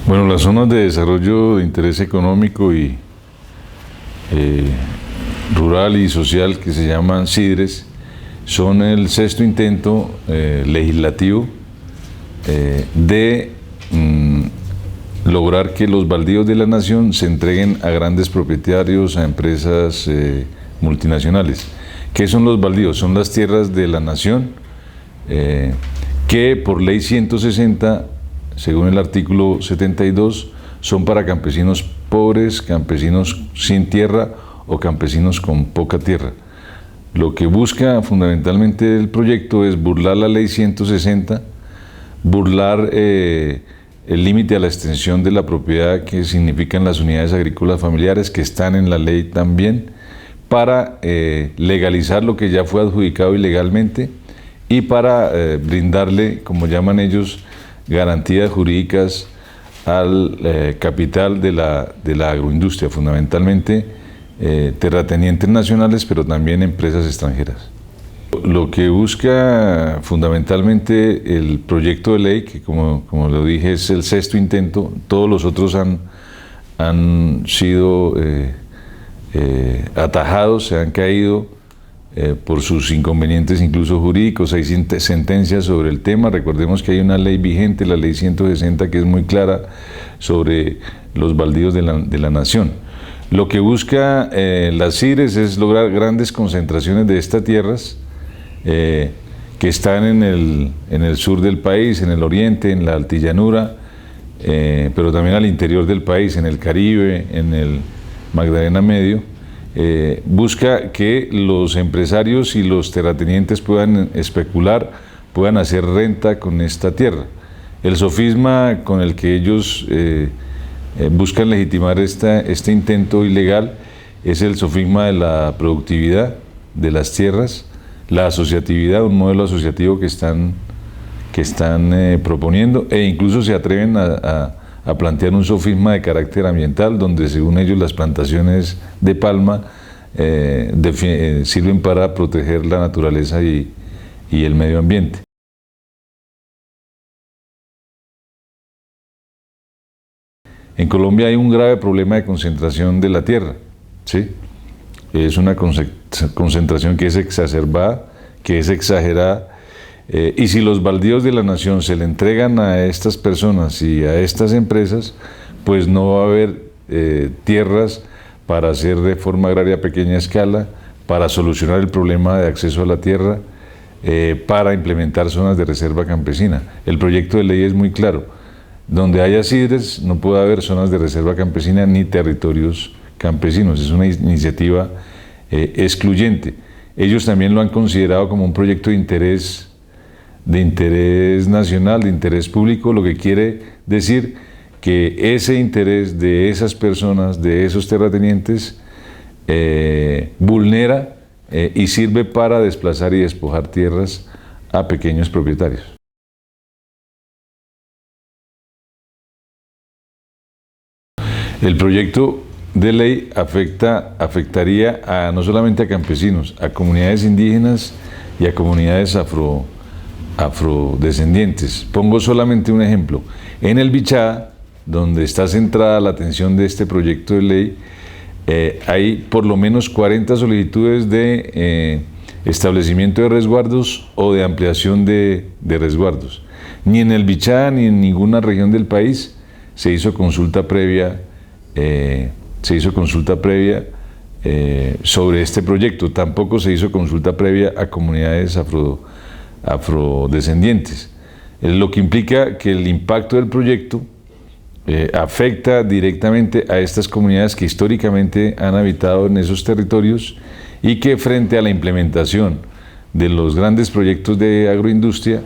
Bueno, las zonas de desarrollo de interés económico y rural y social, que se llaman CIDRES, son el sexto intento legislativo de lograr que los baldíos de la nación se entreguen a grandes propietarios, a empresas multinacionales. ¿Qué son los baldíos? Son las tierras de la nación que por ley 160, según el artículo 72, son para campesinos pobres, campesinos sin tierra o campesinos con poca tierra. Lo que busca fundamentalmente el proyecto es burlar la ley 160, burlar el límite a la extensión de la propiedad que significan las unidades agrícolas familiares, que están en la ley también, para legalizar lo que ya fue adjudicado ilegalmente y para brindarle, como llaman ellos, garantías jurídicas al capital de la agroindustria, fundamentalmente terratenientes nacionales, pero también empresas extranjeras. Lo que busca fundamentalmente el proyecto de ley, que como lo dije es el sexto intento, todos los otros han sido atajados, se han caído por sus inconvenientes incluso jurídicos. Hay sentencias sobre el tema. Recordemos que hay una ley vigente, la ley 160, que es muy clara sobre los baldíos de la nación. Lo que busca las CIDRES es lograr grandes concentraciones de estas tierras que están en el sur del país, en el oriente, en la altillanura, pero también al interior del país, en el Caribe, en el Magdalena Medio. Busca que los empresarios y los terratenientes puedan especular, puedan hacer renta con esta tierra. El sofisma con el que ellos buscan legitimar este intento ilegal es el sofisma de la productividad de las tierras, la asociatividad, un modelo asociativo que están proponiendo, e incluso se atreven a plantear un sofisma de carácter ambiental, donde según ellos las plantaciones de palma sirven para proteger la naturaleza y el medio ambiente. En Colombia hay un grave problema de concentración de la tierra, ¿sí? Es una concentración que es exacerbada, que es exagerada, y si los baldíos de la nación se le entregan a estas personas y a estas empresas, pues no va a haber tierras para hacer reforma agraria a pequeña escala, para solucionar el problema de acceso a la tierra, para implementar zonas de reserva campesina. El proyecto de ley es muy claro: donde haya CIDRES no puede haber zonas de reserva campesina ni territorios campesinos. Es una iniciativa excluyente. Ellos también lo han considerado como un proyecto de interés nacional, de interés público, lo que quiere decir que ese interés de esas personas, de esos terratenientes, vulnera y sirve para desplazar y despojar tierras a pequeños propietarios. El proyecto de ley afectaría no solamente a campesinos, a comunidades indígenas y a comunidades afrodescendientes. Pongo solamente un ejemplo. En el Bichada, donde está centrada la atención de este proyecto de ley, hay por lo menos 40 solicitudes de establecimiento de resguardos o de ampliación de resguardos. Ni en el Bichada ni en ninguna región del país se hizo consulta previa sobre este proyecto. Tampoco se hizo consulta previa a comunidades afrodescendientes, lo que implica que el impacto del proyecto afecta directamente a estas comunidades que históricamente han habitado en esos territorios y que frente a la implementación de los grandes proyectos de agroindustria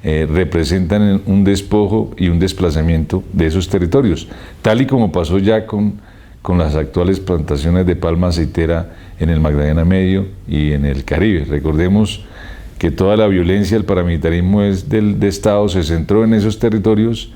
representan un despojo y un desplazamiento de esos territorios, tal y como pasó ya con las actuales plantaciones de palma aceitera en el Magdalena Medio y en el Caribe. Recordemos que toda la violencia, el paramilitarismo de Estado se centró en esos territorios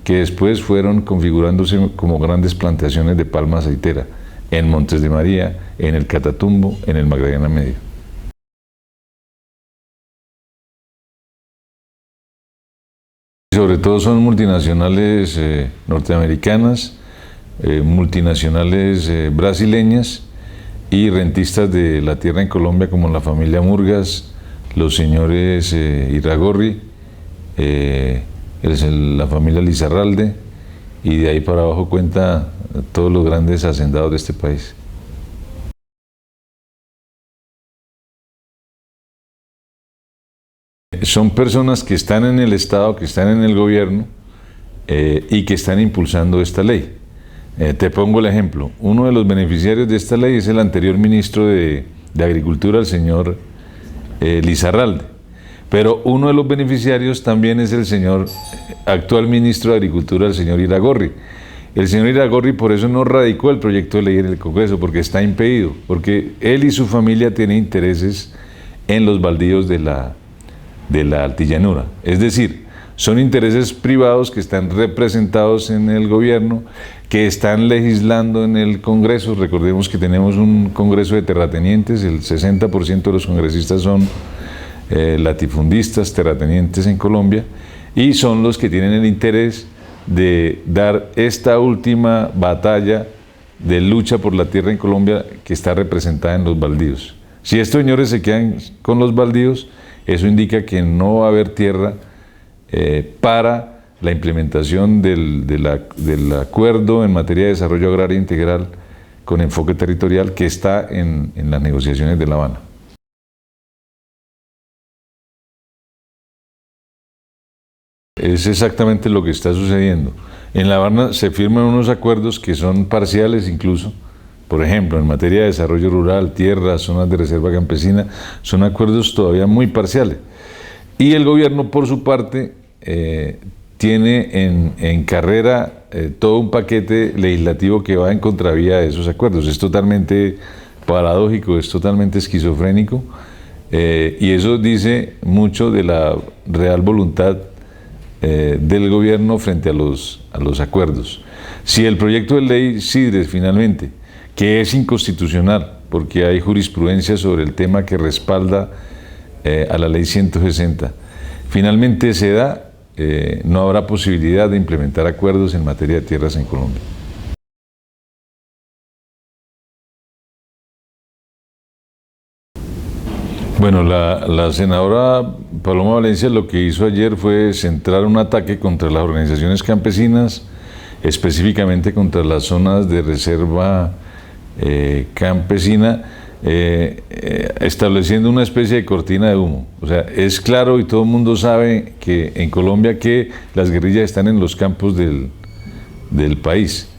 que después fueron configurándose como grandes plantaciones de palma aceitera en Montes de María, en el Catatumbo, en el Magdalena Medio. Sobre todo son multinacionales norteamericanas, multinacionales brasileñas y rentistas de la tierra en Colombia, como la familia Murgas, los señores Iragorri, la familia Lizarralde, y de ahí para abajo cuenta todos los grandes hacendados de este país. Son personas que están en el Estado, que están en el gobierno y que están impulsando esta ley. Te pongo el ejemplo. Uno de los beneficiarios de esta ley es el anterior ministro de Agricultura, el señor Lizarralde. Pero uno de los beneficiarios también es el señor actual ministro de Agricultura, el señor Iragorri. El señor Iragorri por eso no radicó el proyecto de ley en el Congreso, porque está impedido, porque él y su familia tienen intereses en los baldíos de la altillanura. Es decir, son intereses privados que están representados en el gobierno, que están legislando en el Congreso. Recordemos que tenemos un Congreso de terratenientes, el 60% de los congresistas son latifundistas, terratenientes en Colombia, y son los que tienen el interés de dar esta última batalla de lucha por la tierra en Colombia, que está representada en los baldíos. Si estos señores se quedan con los baldíos, eso indica que no va a haber tierra para la implementación del acuerdo en materia de desarrollo agrario integral con enfoque territorial que está en las negociaciones de La Habana. Es exactamente lo que está sucediendo. En La Habana se firman unos acuerdos que son parciales incluso. Por ejemplo, en materia de desarrollo rural, tierras, zonas de reserva campesina, son acuerdos todavía muy parciales. Y el gobierno, por su parte, tiene en carrera todo un paquete legislativo que va en contravía de esos acuerdos. Es totalmente paradójico, es totalmente esquizofrénico, y eso dice mucho de la real voluntad del gobierno frente a los acuerdos. Si el proyecto de ley CIDRES finalmente, que es inconstitucional, porque hay jurisprudencia sobre el tema que respalda a la ley 160, finalmente se da, no habrá posibilidad de implementar acuerdos en materia de tierras en Colombia. Bueno, la senadora Paloma Valencia lo que hizo ayer fue centrar un ataque contra las organizaciones campesinas, específicamente contra las zonas de reserva campesina, estableciendo una especie de cortina de humo. O sea, es claro y todo el mundo sabe que en Colombia que las guerrillas están en los campos del país.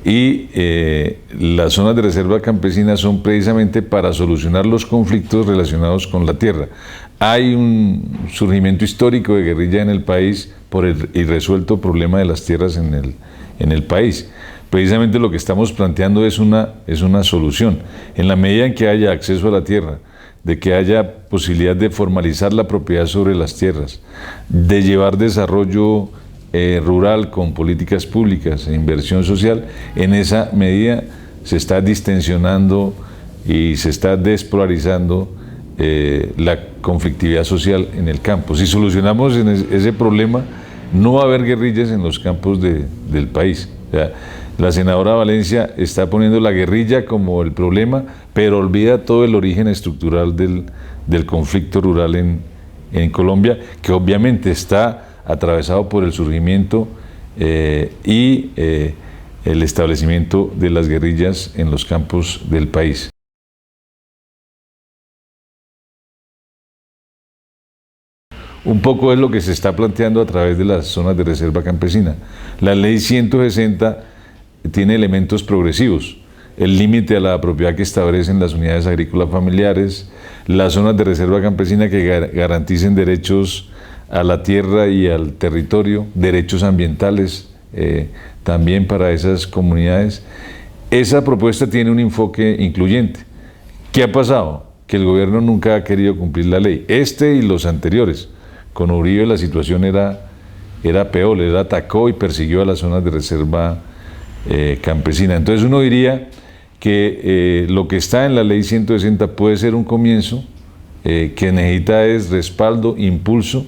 Y las zonas de reserva campesina son precisamente para solucionar los conflictos relacionados con la tierra. Hay un surgimiento histórico de guerrilla en el país por el irresuelto problema de las tierras en el país. Precisamente lo que estamos planteando es una solución. En la medida en que haya acceso a la tierra, de que haya posibilidad de formalizar la propiedad sobre las tierras, de llevar desarrollo rural con políticas públicas e inversión social, en esa medida se está distensionando y se está despolarizando la conflictividad social en el campo. Si solucionamos ese problema, no va a haber guerrillas en los campos del país. O sea, la senadora Valencia está poniendo la guerrilla como el problema, pero olvida todo el origen estructural del conflicto rural en Colombia, que obviamente está atravesado por el surgimiento y el establecimiento de las guerrillas en los campos del país. Un poco es lo que se está planteando a través de las zonas de reserva campesina. La ley 160 tiene elementos progresivos. El límite a la propiedad que establecen las unidades agrícolas familiares, las zonas de reserva campesina que garanticen derechos a la tierra y al territorio, derechos ambientales también para esas comunidades. Esa propuesta tiene un enfoque incluyente. ¿Qué ha pasado? Que el gobierno nunca ha querido cumplir la ley. Este y los anteriores. Con Uribe la situación era peor, él atacó y persiguió a las zonas de reserva campesina. Entonces uno diría que lo que está en la ley 160 puede ser un comienzo, que necesita es respaldo, impulso,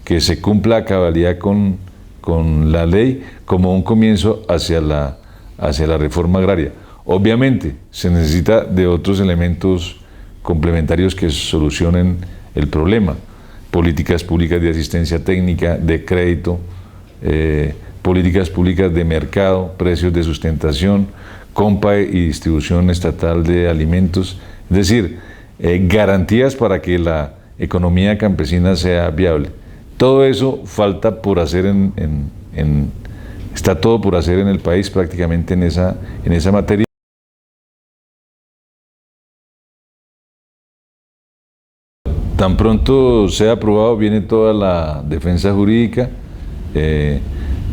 que se cumpla a cabalidad con la ley como un comienzo hacia la reforma agraria. Obviamente se necesita de otros elementos complementarios que solucionen el problema: políticas públicas de asistencia técnica, de crédito, políticas públicas de mercado, precios de sustentación, compra y distribución estatal de alimentos, es decir, garantías para que la economía campesina sea viable. Todo eso falta por hacer está todo por hacer en el país prácticamente en esa materia. Tan pronto sea aprobado, viene toda la defensa jurídica,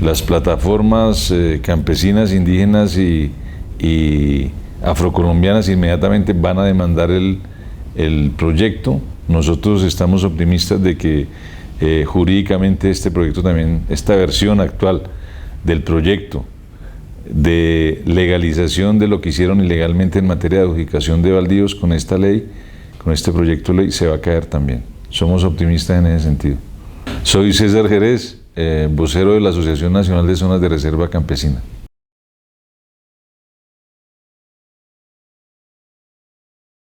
las plataformas campesinas, indígenas y afrocolombianas inmediatamente van a demandar el proyecto. Nosotros estamos optimistas de que jurídicamente este proyecto también, esta versión actual del proyecto de legalización de lo que hicieron ilegalmente en materia de adjudicación de baldíos con esta ley, con este proyecto de ley, se va a caer también. Somos optimistas en ese sentido. Soy César Jerez, vocero de la Asociación Nacional de Zonas de Reserva Campesina.